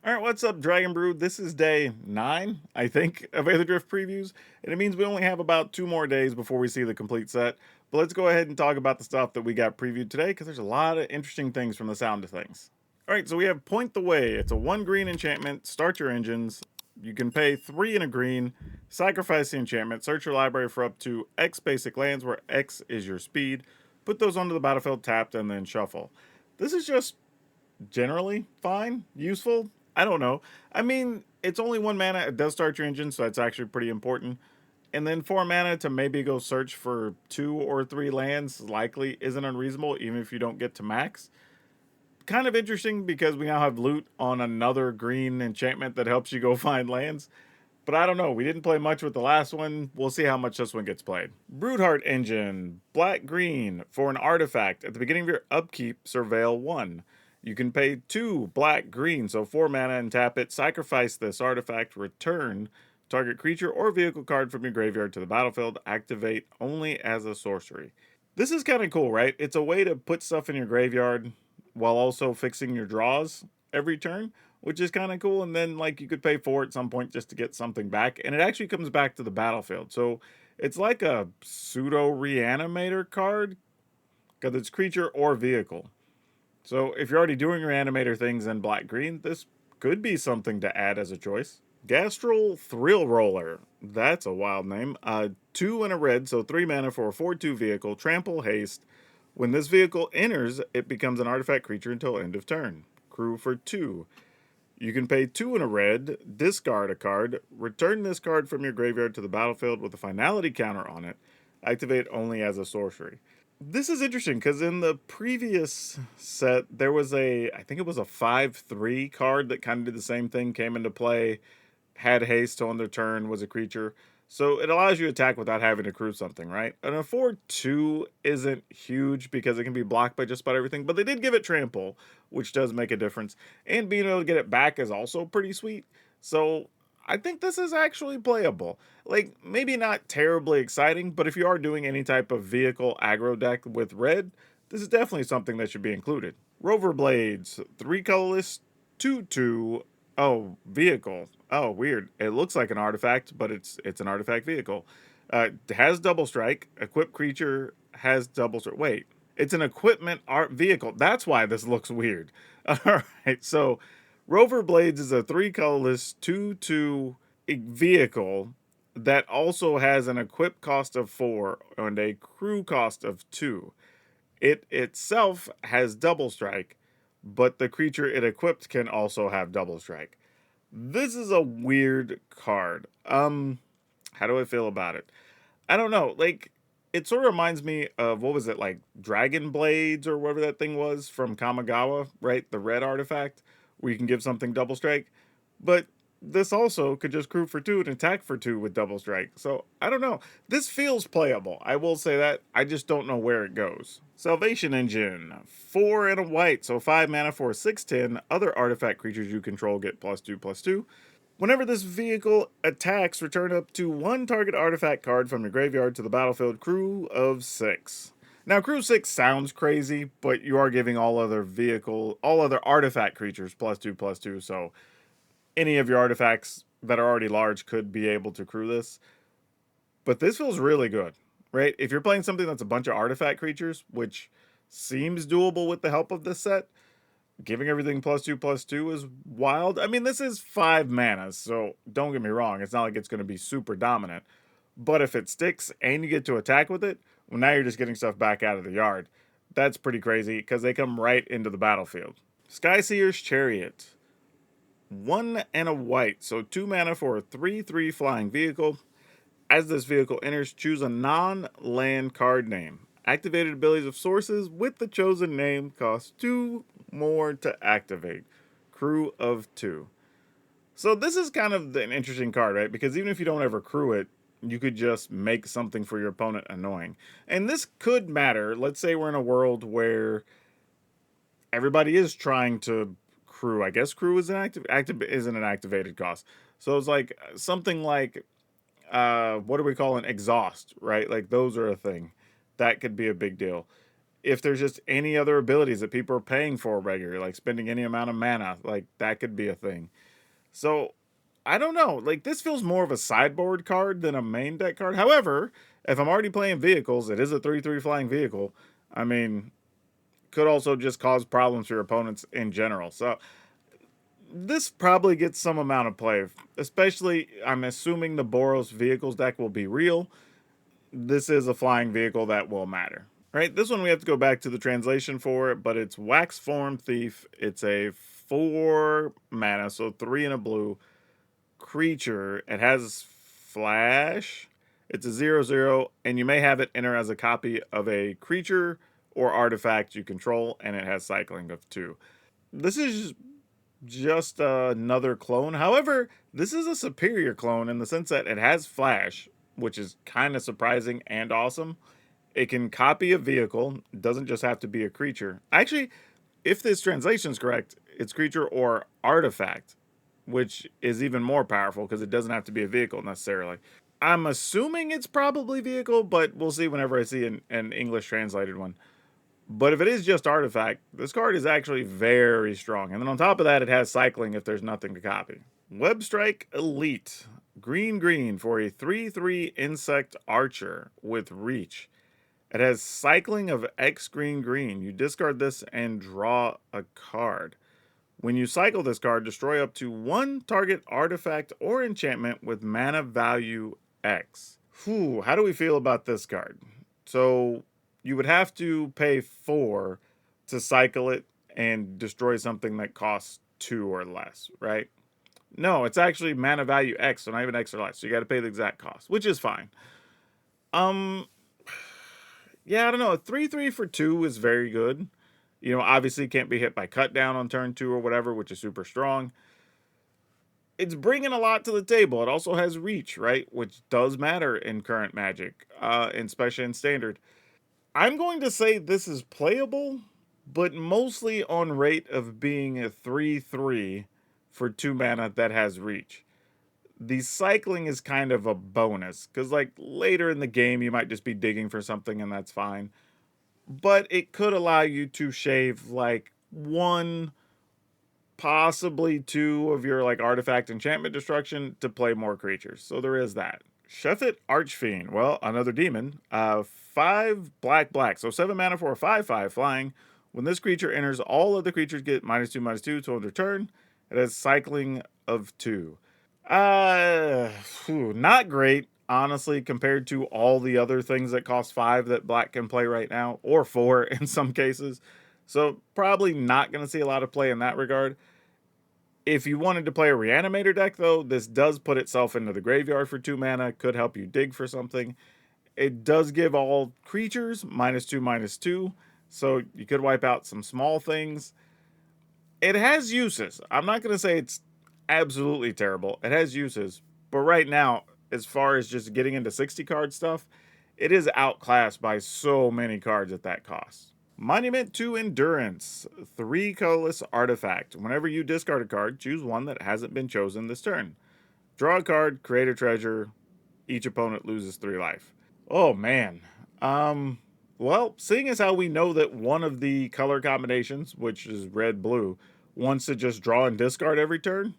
All right, what's up, Dragon Brood? This is day 9, I think, of Aetherdrift Previews, and it means we only have about 2 more days before we see the complete set. But let's go ahead and talk about the stuff that we got previewed today, because there's a lot of interesting things from the sound of things. All right, so we have Point the Way. It's a 1 green enchantment. Start your engines. You can pay 3 and a green, sacrifice the enchantment, search your library for up to X basic lands, where X is your speed. Put those onto the battlefield tapped, and then shuffle. This is just generally fine, useful. I don't know. I mean, it's only 1 mana. It does start your engine, so that's actually pretty important. And then 4 mana to maybe go search for 2 or 3 lands likely isn't unreasonable, even if you don't get to max. Kind of interesting because we now have loot on another green enchantment that helps you go find lands. But I don't know. We didn't play much with the last one. We'll see how much this one gets played. Broodheart Engine, black green for an artifact. At the beginning of your upkeep, surveil 1. You can pay 2 black green, so 4 mana, and tap it. Sacrifice this artifact. Return target creature or vehicle card from your graveyard to the battlefield. Activate only as a sorcery. This is kind of cool, right? It's a way to put stuff in your graveyard while also fixing your draws every turn, which is kind of cool. And then, like, you could pay 4 at some point just to get something back, and it actually comes back to the battlefield. So it's like a pseudo reanimator card because it's creature or vehicle. So if you're already doing reanimator things in black green, this could be something to add as a choice. Gastro Thrill Roller. That's a wild name. 2 and a red, so 3 mana for a 4/2 vehicle. Trample haste. When this vehicle enters, it becomes an artifact creature until end of turn. Crew for 2. You can pay 2 and a red, discard a card, return this card from your graveyard to the battlefield with a finality counter on it. Activate only as a sorcery. This is interesting because in the previous set, there was I think it was a 5/3 card that kind of did the same thing, came into play, had haste on their turn, was a creature. So it allows you to attack without having to crew something, right? And a 4/2 isn't huge because it can be blocked by just about everything, but they did give it trample, which does make a difference. And being able to get it back is also pretty sweet. So I think this is actually playable. Like, maybe not terribly exciting, but if you are doing any type of vehicle aggro deck with red, this is definitely something that should be included. Rover Blades, 3 colorless, 2/2. Oh, vehicle. Oh, weird. It looks like an artifact, but it's an artifact vehicle. Has double strike. Equipped creature has double strike. Wait, it's an equipment art vehicle. That's why this looks weird. All right, so Rover Blades is a 3 colorless 2/2 vehicle that also has an equip cost of 4 and a crew cost of 2. It itself has double strike, but the creature it equipped can also have double strike. This is a weird card. How do I feel about it? I don't know. Like, it sort of reminds me of, what was it, like Dragon Blades or whatever that thing was from Kamigawa, right? The red artifact where you can give something double strike. But this also could just crew for 2 and attack for 2 with double strike. So I don't know. This feels playable. I will say that. I just don't know where it goes. Salvation Engine, 4 and a white, so 5 mana for 6/10. Other artifact creatures you control get +2/+2. Whenever this vehicle attacks, return up to 1 target artifact card from your graveyard to the battlefield. Crew of 6. Now, crew 6 sounds crazy, but you are giving all other artifact creatures +2/+2. So any of your artifacts that are already large could be able to crew this. But this feels really good, right? If you're playing something that's a bunch of artifact creatures, which seems doable with the help of this set, giving everything +2/+2 is wild. I mean, this is 5 mana, so don't get me wrong. It's not like it's going to be super dominant. But if it sticks and you get to attack with it, well, now you're just getting stuff back out of the yard. That's pretty crazy because they come right into the battlefield. Skyseer's Chariot. 1 and a white, so 2 mana for a 3/3 flying vehicle. As this vehicle enters, choose a non-land card name. Activated abilities of sources with the chosen name cost 2 more to activate. Crew of 2. So this is kind of an interesting card, right? Because even if you don't ever crew it, you could just make something for your opponent annoying. And this could matter. Let's say we're in a world where everybody is trying to crew. I guess crew is isn't an activated cost. So it's like something like what do we call an exhaust, right? Like those are a thing. That could be a big deal. if there's just any other abilities that people are paying for regularly, like spending any amount of mana, like that could be a thing. So I don't know. Like this feels more of a sideboard card than a main deck card. However, if I'm already playing vehicles, it is a 3/3 flying vehicle. I mean, could also just cause problems for your opponents in general. So this probably gets some amount of play, especially I'm assuming the Boros vehicles deck will be real. This is a flying vehicle that will matter. Right, this one we have to go back to the translation for it, but it's Waxform Thief. It's a 4 mana, so 3 and a blue creature. It has flash. It's a 0/0, and you may have it enter as a copy of a creature or artifact you control, and it has cycling of 2. This is just another clone. However, this is a superior clone in the sense that it has flash, which is kind of surprising and awesome. It can copy a vehicle. It doesn't just have to be a creature. Actually, if this translation is correct, it's creature or artifact, which is even more powerful because it doesn't have to be a vehicle necessarily. I'm assuming it's probably vehicle, but we'll see whenever I see an English translated one. But if it is just artifact, this card is actually very strong. And then on top of that, it has cycling if there's nothing to copy. Webstrike Elite. Green for a 3/3 insect archer with reach. It has cycling of X green. You discard this and draw a card. When you cycle this card, destroy up to 1 target artifact or enchantment with mana value X. Whew, how do we feel about this card? So you would have to pay 4 to cycle it and destroy something that costs 2 or less, right? No, it's actually mana value X, so not even X or less. So you got to pay the exact cost, which is fine. Yeah, I don't know. A 3/3 for 2 is very good. You know, obviously can't be hit by cut down on turn 2 or whatever, which is super strong. It's bringing a lot to the table. It also has reach, right? Which does matter in current Magic, and especially in Standard. I'm going to say this is playable, but mostly on rate of being a 3/3 for 2 mana that has reach. The cycling is kind of a bonus, because like later in the game you might just be digging for something and that's fine. But it could allow you to shave like 1, possibly 2 of your like artifact enchantment destruction to play more creatures. So there is that. Shefit Archfiend. Well, another demon. 5 black. So 7 mana for a 5/5 flying. When this creature enters, all other creatures get -2/-2 till end of turn. It has cycling of 2. Not great, honestly, compared to all the other things that cost 5 that black can play right now, or 4 in some cases. So probably not going to see a lot of play in that regard. If you wanted to play a Reanimator deck, though, this does put itself into the graveyard for 2 mana. Could help you dig for something. It does give all creatures -2/-2, so you could wipe out some small things. It has uses. I'm not going to say it's absolutely terrible. It has uses. But right now, as far as just getting into 60 card stuff, it is outclassed by so many cards at that cost. Monument to Endurance. 3 colorless artifact. Whenever you discard a card, choose one that hasn't been chosen this turn. Draw a card, create a treasure. Each opponent loses 3 life. Oh, man. Well, seeing as how we know that one of the color combinations, which is red-blue, wants to just draw and discard every turn,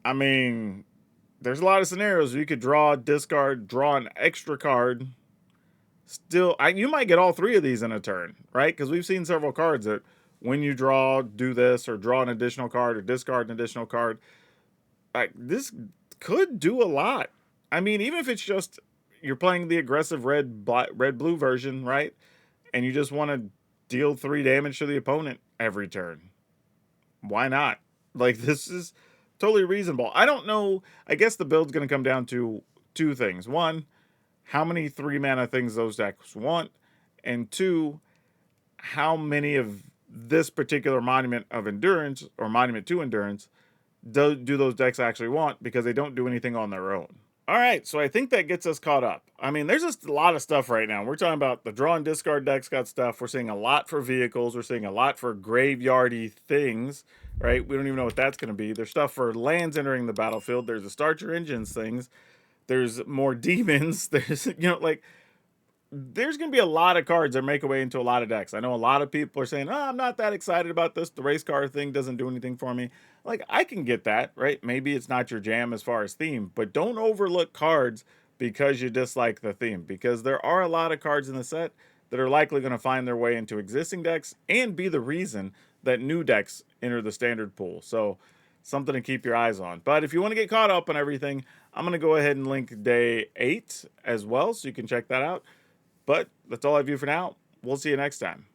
I mean, there's a lot of scenarios where you could draw, discard, draw an extra card. Still, you might get all 3 of these in a turn, right? Because we've seen several cards that when you draw, do this, or draw an additional card, or discard an additional card. Like, this could do a lot. I mean, even if it's just you're playing the aggressive red-blue version, right? And you just want to deal 3 damage to the opponent every turn. Why not? Like, this is totally reasonable. I don't know. I guess the build's going to come down to 2 things. 1, how many 3 mana things those decks want. And 2, how many of this particular Monument of Endurance or Monument to Endurance do those decks actually want, because they don't do anything on their own. All right, so I think that gets us caught up. I mean, there's just a lot of stuff right now. We're talking about the draw and discard decks got stuff. We're seeing a lot for vehicles. We're seeing a lot for graveyardy things, right? We don't even know what that's going to be. There's stuff for lands entering the battlefield. There's the Starter Engines things. There's more demons. There's, like, there's going to be a lot of cards that make a way into a lot of decks. I know a lot of people are saying, "Oh, I'm not that excited about this. The race car thing doesn't do anything for me." Like, I can get that, right? Maybe it's not your jam as far as theme, but don't overlook cards because you dislike the theme, because there are a lot of cards in the set that are likely going to find their way into existing decks and be the reason that new decks enter the standard pool. So, something to keep your eyes on. But if you want to get caught up on everything, I'm going to go ahead and link day 8 as well, so you can check that out. But that's all I have for now. We'll see you next time.